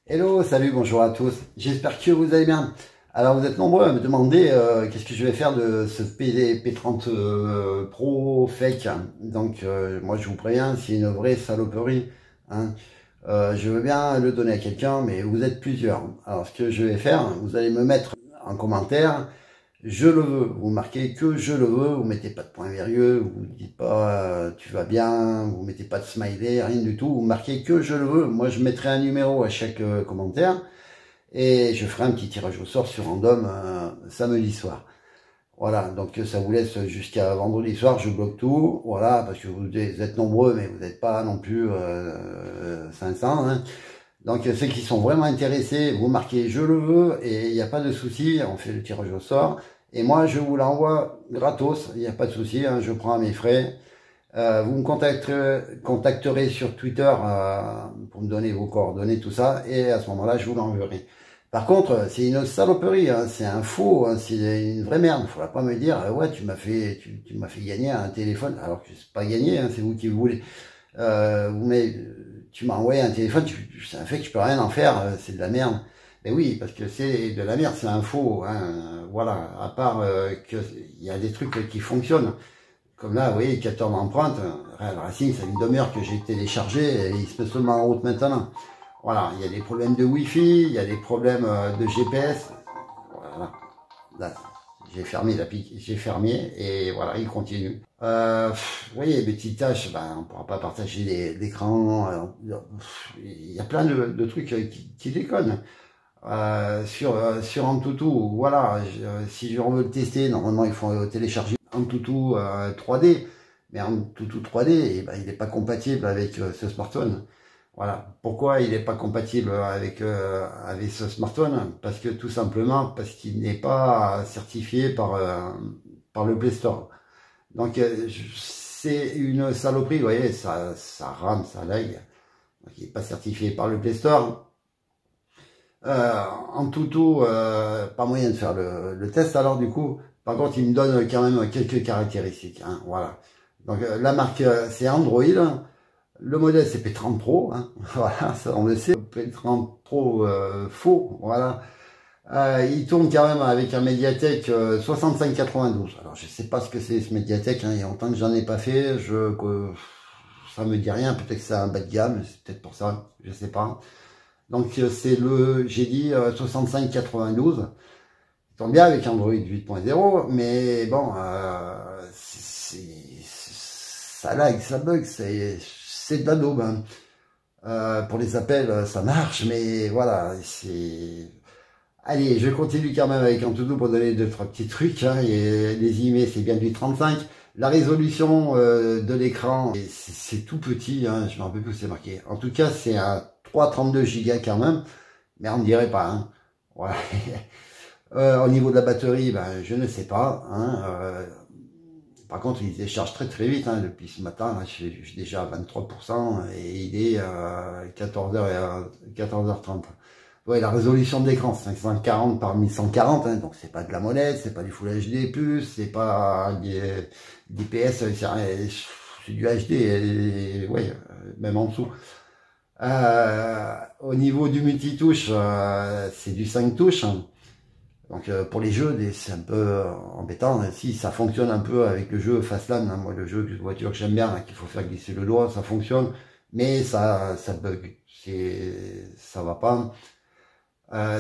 Hello, salut, bonjour à tous. J'espère que vous allez bien. Alors, vous êtes nombreux à me demander qu'est-ce que je vais faire de ce P30 Pro fake. Donc, moi, je vous préviens, c'est une vraie saloperie, hein. Je veux bien le donner à quelqu'un, mais vous êtes plusieurs. Alors, ce que je vais faire, vous allez me mettre en commentaire, je le veux. Vous marquez que je le veux, vous mettez pas de point virgule, vous dites pas tu vas bien, vous mettez pas de smiley, rien du tout. Vous marquez que je le veux. Moi, je mettrai un numéro à chaque commentaire et je ferai un petit tirage au sort sur random samedi soir. Voilà, donc ça vous laisse jusqu'à vendredi soir, je bloque tout, voilà, parce que vous êtes nombreux, mais vous n'êtes pas non plus 500, hein. Donc ceux qui sont vraiment intéressés, vous marquez je le veux et il n'y a pas de souci, on fait le tirage au sort. Et moi je vous l'envoie gratos, il n'y a pas de souci, hein, je prends mes frais. Vous me contacterez sur Twitter pour me donner vos coordonnées, tout ça, et à ce moment-là je vous l'enverrai. Par contre, c'est une saloperie, hein, c'est un faux, hein, c'est une vraie merde. Il ne faudra pas me dire ouais tu m'as fait gagner un téléphone, alors que c'est pas gagné, hein, c'est vous qui voulez. Mais tu m'as envoyé un téléphone, c'est un fait que je peux rien en faire, c'est de la merde. Mais oui, parce que c'est de la merde, c'est un faux, hein, voilà. À part que il y a des trucs qui fonctionnent. Comme là, vous voyez, capteur d'empreinte, Real Racing, c'est une demi-heure que j'ai téléchargé et il se met seulement en route maintenant. Voilà, il y a des problèmes de Wi-Fi, il y a des problèmes de GPS. Voilà, là, j'ai fermé j'ai fermé et voilà, il continue. Vous voyez, les petites tâches, ben, on pourra pas partager l'écran. Il y a plein de trucs qui déconnent. Sur Antutu, voilà, si je veux le tester, normalement il faut télécharger Antutu 3D, mais Antutu 3D, eh ben, il n'est pas compatible avec ce smartphone. Voilà. Pourquoi il n'est pas compatible avec ce smartphone? Parce que tout simplement, parce qu'il n'est pas certifié par le Play Store. Donc c'est une saloperie, vous voyez, ça rame, ça lag. Donc, il n'est pas certifié par le Play Store. En toutou, pas moyen de faire le test alors du coup. Par contre, il me donne quand même quelques caractéristiques, hein, voilà. Donc la marque c'est Android, le modèle c'est P30 Pro, hein, voilà, ça on le sait. P30 Pro faux, voilà. Il tourne quand même avec un Mediatek 6592. Alors je sais pas ce que c'est ce Mediatek, hein, il y a longtemps que j'en ai pas fait, ça me dit rien, peut-être que c'est un bas de gamme, c'est peut-être pour ça, je sais pas. Donc c'est j'ai dit 6592. Il tombe bien avec Android 8.0, mais bon, ça lag, ça bug, c'est de la daube, hein. Pour les appels, ça marche, mais voilà, c'est... Allez, je continue quand même avec Antutu pour donner deux, trois petits trucs, hein, et les emails, c'est bien du 35. La résolution de l'écran, c'est tout petit, hein, je me rappelle plus où c'est marqué. En tout cas, c'est un 332 Go quand même, mais on ne dirait pas, hein. Ouais. Au niveau de la batterie, ben, je ne sais pas, hein, par contre, il décharge très très vite, hein, depuis ce matin, là, je suis déjà à 23% et il est 14h30. Ouais, la résolution de l'écran, 540 par 1140, hein, donc c'est pas de la molette, c'est pas du Full HD+, c'est pas d'IPS, c'est du HD, et, ouais, même en dessous. Au niveau du multitouche, c'est du 5 touches, hein. Donc pour les jeux, c'est un peu embêtant. Si ça fonctionne un peu avec le jeu Fastland, hein, moi le jeu de voiture que j'aime bien, hein, qu'il faut faire glisser le doigt, ça fonctionne, mais ça bug, ça va pas.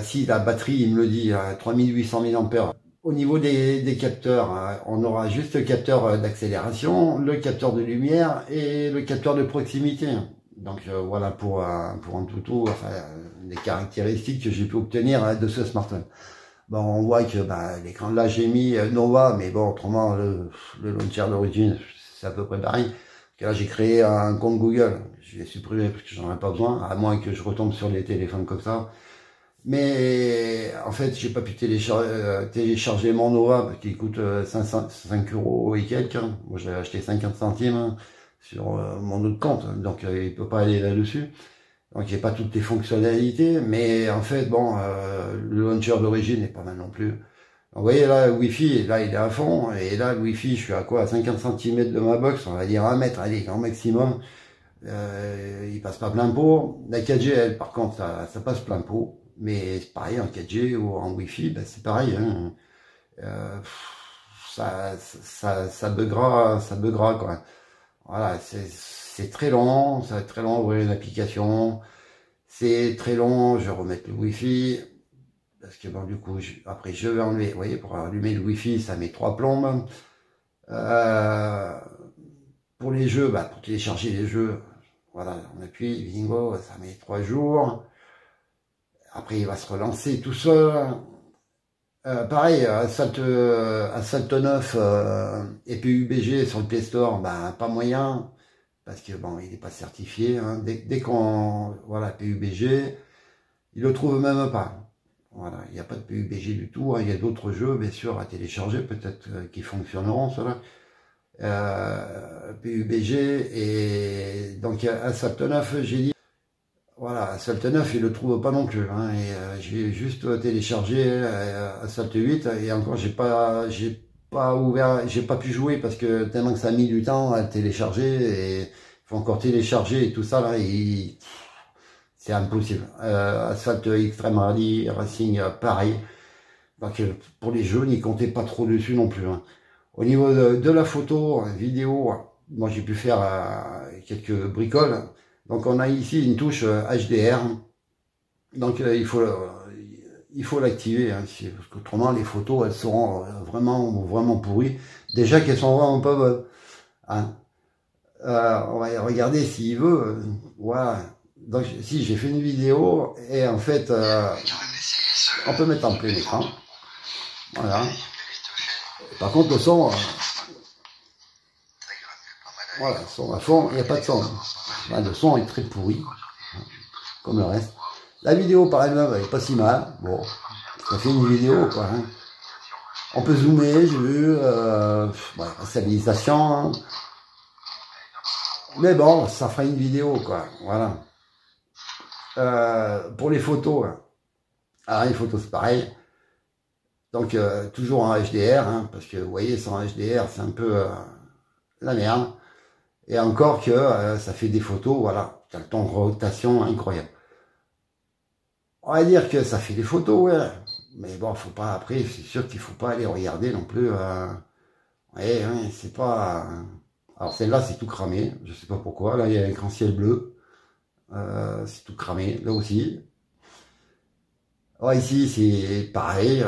Si la batterie, il me le dit, 3800 mAh. Au niveau des capteurs, on aura juste le capteur d'accélération, le capteur de lumière et le capteur de proximité. Donc voilà pour un toutou, enfin, les caractéristiques que j'ai pu obtenir de ce smartphone. Bon, on voit que l'écran là j'ai mis Nova, mais bon, autrement le launcher d'origine c'est à peu près pareil. Parce que là j'ai créé un compte Google, je l'ai supprimé parce que j'en ai pas besoin, à moins que je retombe sur les téléphones comme ça. Mais en fait, j'ai pas pu télécharger mon Nova parce qu'il coûte 5 euros et quelques. Moi, j'ai acheté 50 centimes, hein, sur mon autre compte, donc il peut pas aller là-dessus. Donc il n'y a pas toutes les fonctionnalités, mais en fait, bon, le launcher d'origine n'est pas mal non plus. Donc, vous voyez là, le Wi-Fi, là il est à fond, et là le Wi-Fi, je suis à quoi, à 50 cm de ma box, on va dire 1 mètre, allez, grand maximum. il passe pas plein pot. La 4G, elle, par contre, ça passe plein pot. Mais c'est pareil en 4G ou en Wi-Fi, ben, c'est pareil. Hein. Ça buggera, quoi. Voilà, c'est très long, ça va être très long d'ouvrir une application. C'est très long, je vais remettre le Wi-Fi. Parce que bon, du coup, après, je vais enlever. Vous voyez, pour allumer le Wi-Fi, ça met 3 plombes. Pour les jeux, bah, pour télécharger les jeux, voilà, on appuie, bingo, ça met 3 jours. Après, il va se relancer tout seul. Pareil, Asphalt 9 et PUBG sur le Play Store, bah, pas moyen, parce que bon, il n'est pas certifié. Hein. Dès qu'on, voilà, PUBG, il le trouve même pas. Voilà, il n'y a pas de PUBG du tout. Hein. Il y a d'autres jeux, bien sûr, à télécharger, peut-être qui fonctionneront, cela. PUBG et donc Asphalt 9, j'ai dit. Voilà, Asphalt 9, il le trouve pas non plus. Hein, et j'ai juste téléchargé Asphalt 8 et encore j'ai pas ouvert, j'ai pas pu jouer parce que tellement que ça a mis du temps à le télécharger et il faut encore télécharger et tout ça là, c'est impossible. Asphalt Extreme Rally Racing, pareil. Donc pour les jeux, n'y comptez pas trop dessus non plus. Hein. Au niveau de la photo, vidéo, moi j'ai pu faire quelques bricoles. Donc on a ici une touche HDR, donc il faut l'activer, hein, parce qu'autrement les photos elles seront vraiment pourries. Déjà qu'elles sont vraiment pas bonnes. Hein. On va regarder s'il veut. Voilà. Donc si j'ai fait une vidéo et en fait on peut mettre en plein écran. Voilà. Par contre le son, voilà, son à fond, il n'y a pas de son. Le son est très pourri, comme le reste. La vidéo par elle-même, elle est pas si mal. Bon, ça fait une vidéo, quoi. Hein. On peut zoomer, j'ai vu, la stabilisation. Hein. Mais bon, ça fera une vidéo, quoi. Voilà. Pour les photos, hein. Alors les photos, c'est pareil. Donc, toujours en HDR, hein, parce que vous voyez, sans HDR, c'est un peu la merde. Et encore que ça fait des photos, voilà, t'as le temps de rotation incroyable. On va dire que ça fait des photos, ouais. Mais bon, faut pas, après, c'est sûr qu'il faut pas aller regarder non plus. Ouais, c'est pas... Alors celle-là, c'est tout cramé, je sais pas pourquoi. Là, il y a un grand ciel bleu. C'est tout cramé, là aussi. Alors ici, c'est pareil.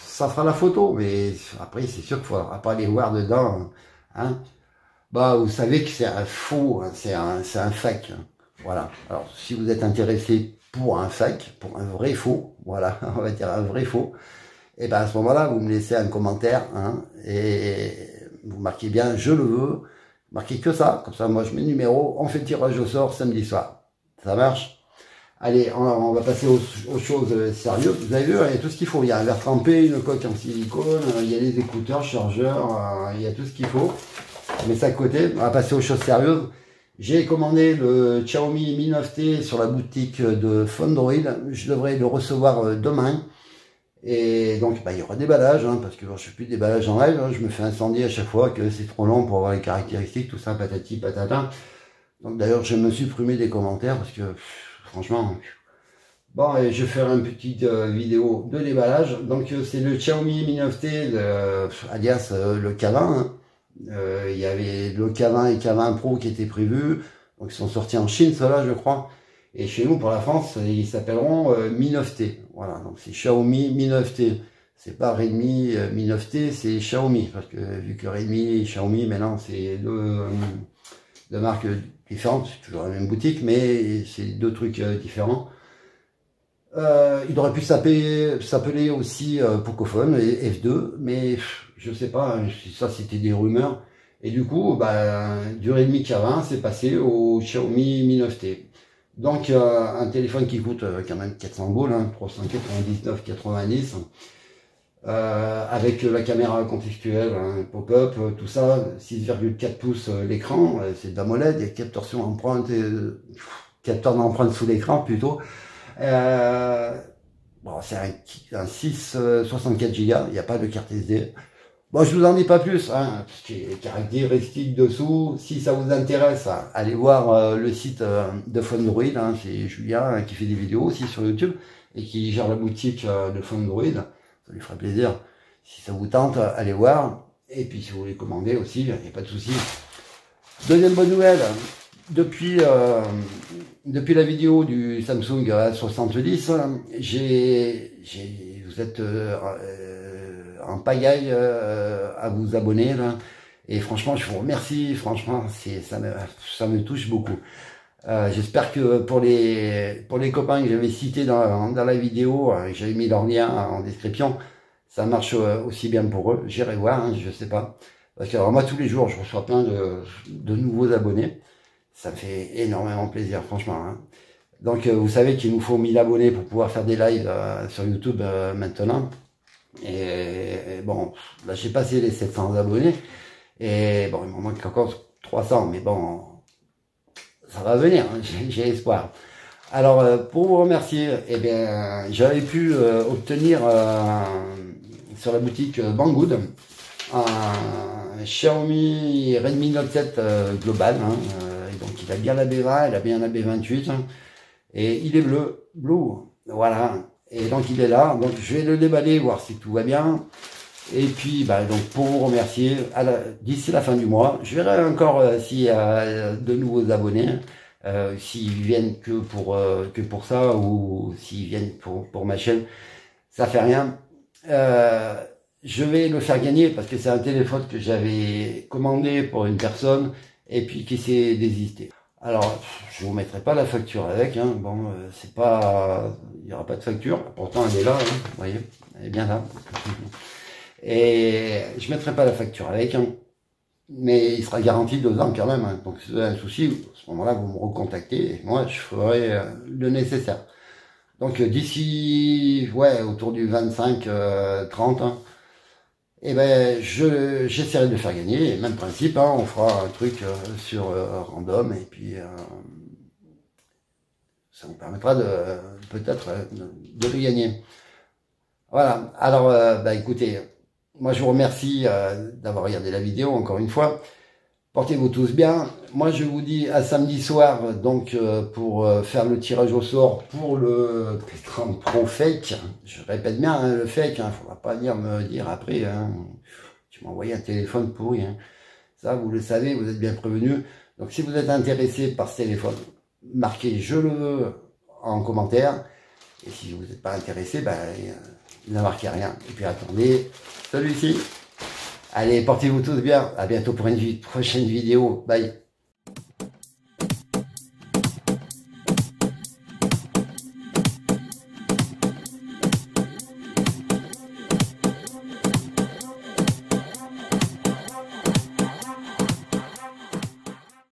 Ça fera la photo, mais après, c'est sûr qu'il faudra pas aller voir dedans. Hein. Bah, vous savez que c'est un faux, hein, c'est un fake. Hein. Voilà. Alors, si vous êtes intéressé pour un fake, pour un vrai faux, voilà, on va dire un vrai faux, et ben à ce moment-là, vous me laissez un commentaire, hein, et vous marquez bien, je le veux, marquez que ça, comme ça, moi je mets le numéro, on fait le tirage au sort samedi soir. Ça marche? Allez, on va passer aux choses sérieuses. Vous avez vu, il y a tout ce qu'il faut. Il y a un verre trempé, une coque en silicone, il y a les écouteurs, chargeurs, il y a tout ce qu'il faut. Je mets ça à côté. On va passer aux choses sérieuses. J'ai commandé le Xiaomi Mi 9T sur la boutique de Fondroid. Je devrais le recevoir demain. Et donc, bah, il y aura déballage, hein, parce que bon, je fais plus de déballage en live. Hein, je me fais incendier à chaque fois que c'est trop long pour avoir les caractéristiques, tout ça, patati patata. Donc d'ailleurs, je me supprimé des commentaires parce que franchement... Bon, et je vais faire une petite vidéo de déballage. Donc c'est le Xiaomi Mi 9T, alias le K20. Hein. Il y avait le K20 et K20 Pro qui étaient prévus. Donc ils sont sortis en Chine, ceux-là, je crois. Et chez nous, pour la France, ils s'appelleront Mi 9T. Voilà, donc c'est Xiaomi Mi 9T. C'est pas Redmi Mi 9T, c'est Xiaomi. Parce que vu que Redmi et Xiaomi, maintenant, c'est deux marques différentes. C'est toujours la même boutique, mais c'est deux trucs différents. Il aurait pu s'appeler aussi Pocophone et F2, mais je sais pas, ça c'était des rumeurs. Et du coup, bah, du Redmi K20, c'est passé au Xiaomi Mi 9T. Donc un téléphone qui coûte quand même 400 boules, hein, 399,90, avec la caméra contextuelle, hein, pop-up, tout ça, 6,4 pouces l'écran, c'est d'AMOLED, il y a capteur d'empreinte sous l'écran plutôt. Bon, c'est un 64 Go, il n'y a pas de carte SD. Bon, je vous en dis pas plus, hein, ce qui est caractéristique dessous. Si ça vous intéresse, allez voir le site de Fundroid, hein, c'est Julien qui fait des vidéos aussi sur YouTube et qui gère la boutique de Fundroid. Ça lui ferait plaisir. Si ça vous tente, allez voir. Et puis si vous voulez commander aussi, il n'y a pas de souci. Deuxième bonne nouvelle, depuis la vidéo du Samsung A70, vous êtes en pagaille à vous abonner là. Et franchement, je vous remercie. Franchement, ça me touche beaucoup. J'espère que pour les copains que j'avais cités dans la vidéo, j'avais mis leur lien en description, ça marche aussi bien pour eux. J'irai voir, hein, je sais pas. Parce que alors, moi, tous les jours, je reçois plein de nouveaux abonnés. Ça me fait énormément plaisir, franchement. Hein. Donc, vous savez qu'il nous faut 1000 abonnés pour pouvoir faire des lives sur YouTube maintenant. Et bon, là, j'ai passé les 700 abonnés. Et bon, il m'en manque encore 300. Mais bon, ça va venir, hein, j'ai espoir. Alors, pour vous remercier, eh bien, j'avais pu obtenir sur la boutique Banggood un Xiaomi Redmi Note 7 global. Hein, et donc, il a bien la B20, il a bien la B28. Hein, et il est bleu. Voilà. Et donc, il est là. Donc, je vais le déballer, voir si tout va bien. Et puis, bah, donc, pour vous remercier, d'ici la fin du mois, je verrai encore s'il y a de nouveaux abonnés. S'ils viennent que pour ça ou s'ils viennent pour ma chaîne, ça fait rien. Je vais le faire gagner parce que c'est un téléphone que j'avais commandé pour une personne et puis qui s'est désisté. Alors, je vous mettrai pas la facture avec, hein. Bon, c'est pas, il y aura pas de facture. Pourtant, elle est là, hein. Vous voyez, elle est bien là. Et je mettrai pas la facture avec, hein. Mais il sera garanti 2 ans quand même. Hein. Donc, si vous avez un souci, à ce moment-là, vous me recontactez et moi, je ferai le nécessaire. Donc, d'ici, ouais, autour du 25-30, hein, et ben, j'essaierai de le faire gagner. Et même principe, hein, on fera un truc sur random et puis ça vous permettra peut-être de le gagner. Voilà. Alors, bah, écoutez. Moi, je vous remercie d'avoir regardé la vidéo, encore une fois. Portez-vous tous bien. Moi, je vous dis à samedi soir, donc, pour faire le tirage au sort pour le P30 Pro Fake. Je répète bien, hein, le fake, hein, faudra pas venir me dire après, hein, tu m'as envoyé un téléphone pourri. Hein. Ça, vous le savez, vous êtes bien prévenus. Donc, si vous êtes intéressé par ce téléphone, marquez « Je le veux » en commentaire. Et si vous n'êtes pas intéressé, ben, ne marquez rien. Et puis attendez celui-ci. Allez, portez-vous tous bien. À bientôt pour une prochaine vidéo. Bye.